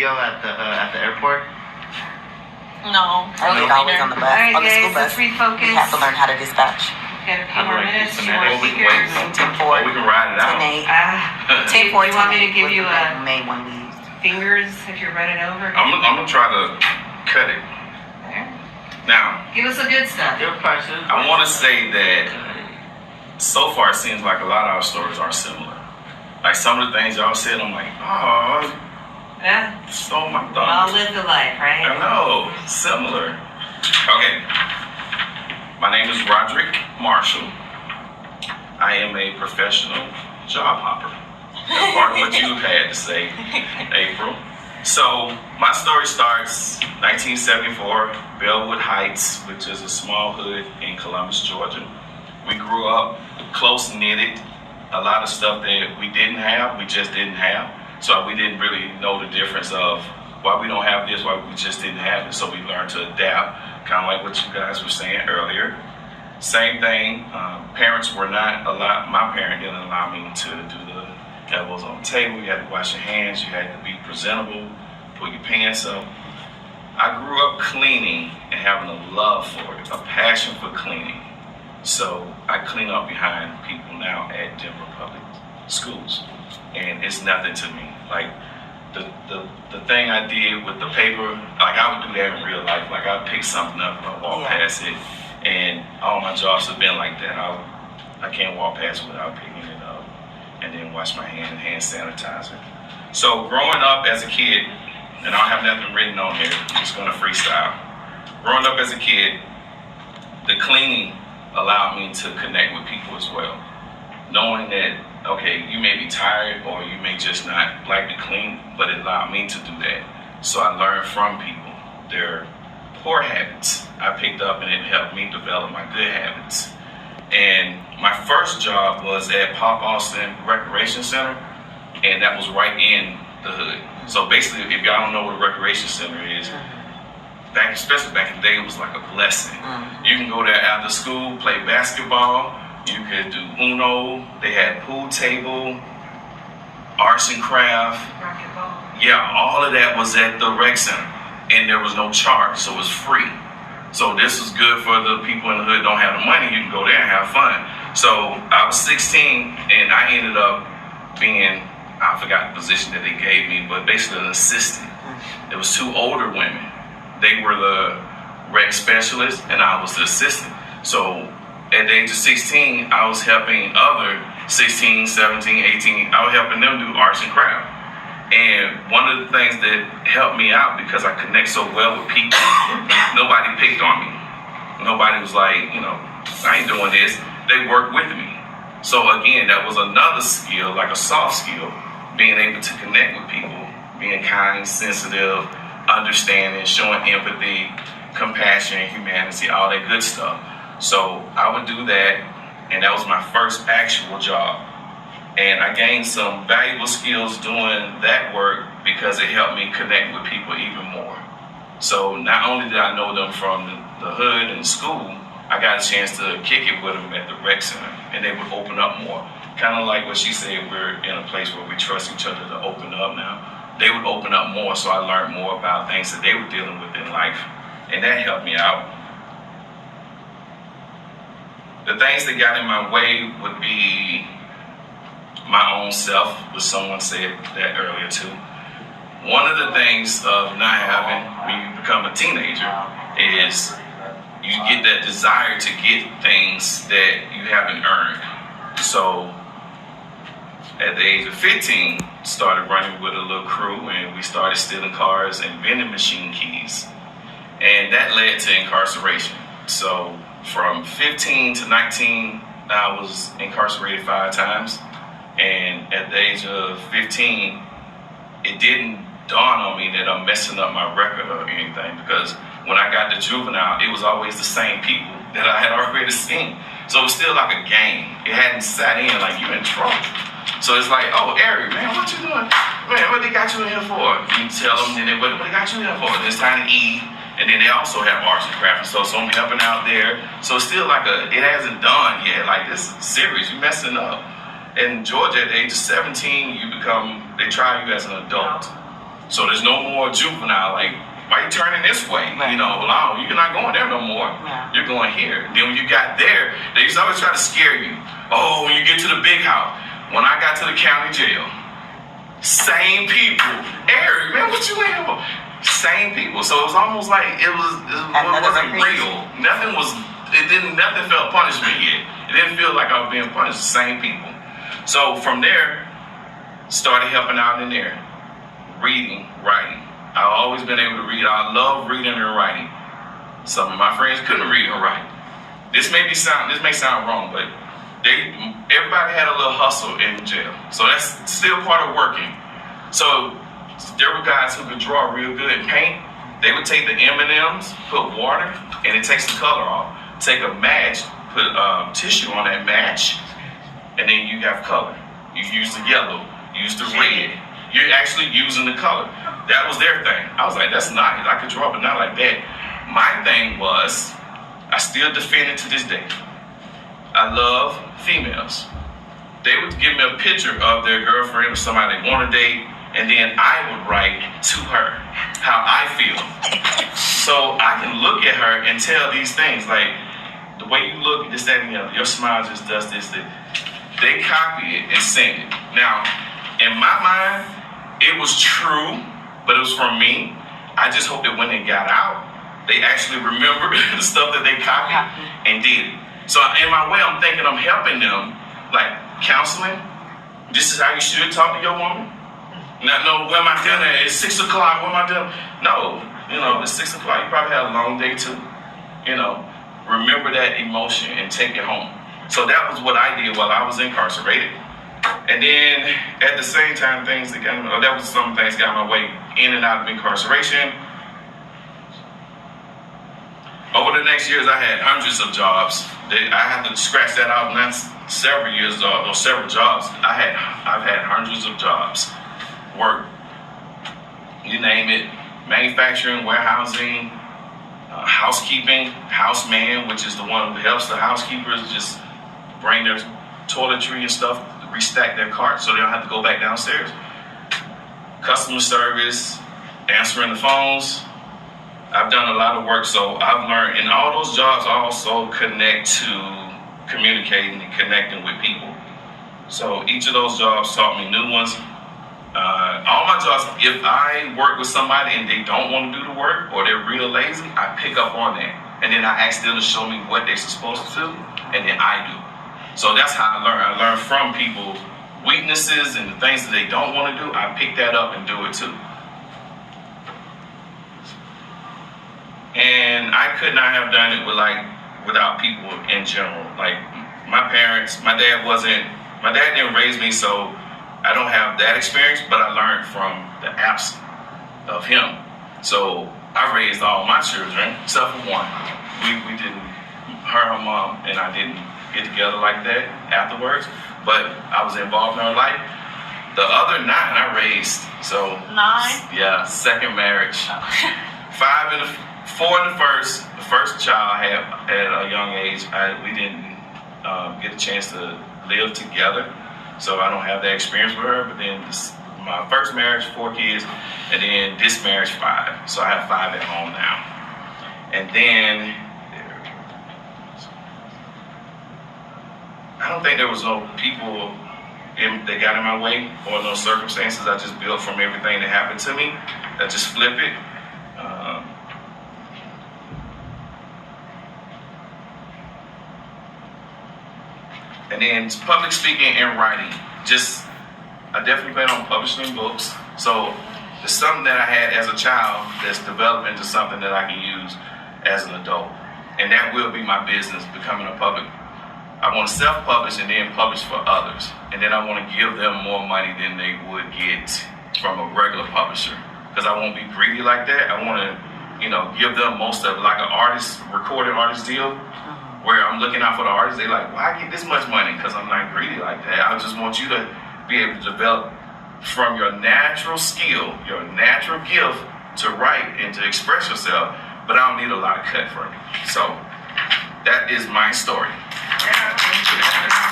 deal at the airport? No. I get always on the bus, Alright on the school guys, bus. let's refocus. We have to learn how to dispatch. Got a few more minutes, few more we speakers. 10-4, we can ride it out. 10-8. 10-4, You want me to give you the main one we used. fingers if you're running over? I'm gonna try to cut it. There. Now, Give us the good stuff. Your prices. I want to say that so far it seems like a lot of our stories are similar. Like some of the things y'all said, I'm like, oh, Yeah. stole my All thunder. live the life, right? I know, similar. Okay, my name is Roddrick Marshall. I am a professional job hopper. That's part of what you had to say, April. So my story starts 1974, Bellwood Heights, which is a small hood in Columbus, Georgia. We grew up close knitted. A lot of stuff that we didn't have, we just didn't have. So we didn't really know the difference of why we don't have this, why we just didn't have it. So we learned to adapt, kind of like what you guys were saying earlier. Same thing, parents were not allowed, my parent didn't allow me to do the elbows on the table. You had to wash your hands, you had to be presentable, pull your pants up. I grew up cleaning and having a love for it, a passion for cleaning. So I clean up behind people now at Denver Public Schools. And it's nothing to me. Like the thing I did with the paper, like I would do that in real life. Like I'd pick something up and I'd walk past it. And all my jobs have been like that. I can't walk past it without picking it up and then wash my hand and hand sanitizer. So growing up as a kid, and I don't have nothing written on here, I'm just gonna freestyle. Growing up as a kid, the cleaning allowed me to connect with people as well. Knowing that, okay, you may be tired or you may just not like to clean, but it allowed me to do that. So I learned from people their poor habits I picked up, and it helped me develop my good habits. And my first job was at Pop Austin Recreation Center, and that was right in the hood. So basically, if y'all don't know what a recreation center is, especially back in the day, it was like a blessing. You can go there after school, play basketball, you could do Uno, they had pool table, arts and craft. Yeah, all of that was at the rec center, and there was no charge, so it was free. So this was good for the people in the hood don't have the money, you can go there and have fun. So I was 16, and I ended up being, I forgot the position that they gave me, but basically an assistant. There was two older women. They were the rec specialists, and I was the assistant. So at the age of 16, I was helping other 16, 17, 18, I was helping them do arts and crafts. And one of the things that helped me out, because I connect so well with people, nobody picked on me. Nobody was like, I ain't doing this. They worked with me. So again, that was another skill, like a soft skill, being able to connect with people, being kind, sensitive, understanding, showing empathy, compassion, humanity, all that good stuff. So I would do that, and that was my first actual job. And I gained some valuable skills doing that work because it helped me connect with people even more. So not only did I know them from the hood and school, I got a chance to kick it with them at the rec center, and they would open up more. Kind of like what she said, we're in a place where we trust each other to open up now. They would open up more, so I learned more about things that they were dealing with in life, and that helped me out. The things that got in my way would be my own self, which someone said that earlier too. One of the things of not having, when you become a teenager, is you get that desire to get things that you haven't earned. So at the age of 15, started running with a little crew, and we started stealing cars and vending machine keys. And that led to incarceration. So from 15 to 19, I was incarcerated 5 times. And at the age of 15, it didn't dawn on me that I'm messing up my record or anything, because when I got to juvenile, it was always the same people that I had already seen. So it was still like a game. It hadn't sat in like you in trouble. So it's like, oh, Eric, man, what you doing? Man, what they got you in here for? You tell them, then what they got you in here for? Then it's time to eat. And then they also have arts and crafts and stuff, so I'm helping out there. So it's still like it hasn't done yet. Like, this is serious, you're messing up. In Georgia, at the age of 17, they try you as an adult. So there's no more juvenile, like, why you turning this way? Right. You know, well, you're not going there no more. Yeah. You're going here. Then when you got there, they used to always try to scare you. Oh, when you get to the big house. When I got to the county jail, same people. Eric, man, what you in here for? Same people. So it was almost like it wasn't real. Nothing felt punishment yet. It didn't feel like I was being punished. Same people. So from there, started helping out in there. Reading, writing. I've always been able to read. I love reading and writing. Some of my friends couldn't read or write. This may sound wrong, but everybody had a little hustle in jail. So that's still part of working. So there were guys who could draw real good and paint. They would take the M&Ms, put water, and it takes the color off. Take a match, put tissue on that match, and then you have color. You use the yellow, use the red. You're actually using the color. That was their thing. I was like, that's nice. I could draw, but not like that. My thing was, I still defend it to this day. I love females. They would give me a picture of their girlfriend or somebody they want to date, and then I would write to her how I feel. So I can look at her and tell these things, like the way you look, this, that, and the other. Your smile just does this. They copy it and send it. Now, in my mind, it was true, but it was from me. I just hope that when they got out, they actually remembered the stuff that they copied and did it. So in my way, I'm thinking I'm helping them, like counseling. This is how you should talk to your woman. Not know where my dinner is. 6 o'clock. Where my dinner? No, it's 6 o'clock. You probably had a long day too. Remember that emotion and take it home. So that was what I did while I was incarcerated. And then at the same time, that was some things got my way in and out of incarceration. Over the next years, I had hundreds of jobs. I had to scratch that out, and that's several years or several jobs. I've had hundreds of jobs. Work, you name it, manufacturing, warehousing, housekeeping, houseman, which is the one who helps the housekeepers just bring their toiletry and stuff, restack their cart so they don't have to go back downstairs. Customer service, answering the phones. I've done a lot of work, so I've learned, and all those jobs also connect to communicating and connecting with people. So each of those jobs taught me new ones. All my jobs, if I work with somebody and they don't want to do the work or they're real lazy, I pick up on that. And then I ask them to show me what they're supposed to do, and then I do. So that's how I learn. I learn from people weaknesses and the things that they don't want to do. I pick that up and do it too. And I could not have done it without people in general. Like my parents, my dad didn't raise me, so I don't have that experience, but I learned from the absence of him. So I raised all my children, except for one. We didn't, her mom and I didn't get together like that afterwards, but I was involved in her life. The other 9 I raised, so. 9? Yeah, second marriage. 4 in the first. The first child I had at a young age. We didn't get a chance to live together, so I don't have that experience with her. But then my first marriage, 4 kids, and then this marriage, 5. So I have 5 at home now. And then I don't think there was no people that got in my way or no circumstances. I just built from everything that happened to me. I just flip it. And then public speaking and writing. I definitely plan on publishing books. So it's something that I had as a child that's developed into something that I can use as an adult. And that will be my business, becoming a public. I want to self-publish and then publish for others. And then I want to give them more money than they would get from a regular publisher. Because I won't be greedy like that. I want to, give them most of it, like an recorded artist deal, where I'm looking out for the artists. They're like, why get this much money? Because I'm not greedy like that. I just want you to be able to develop from your natural skill, your natural gift to write and to express yourself, but I don't need a lot of cut from you. So that is my story. Yeah.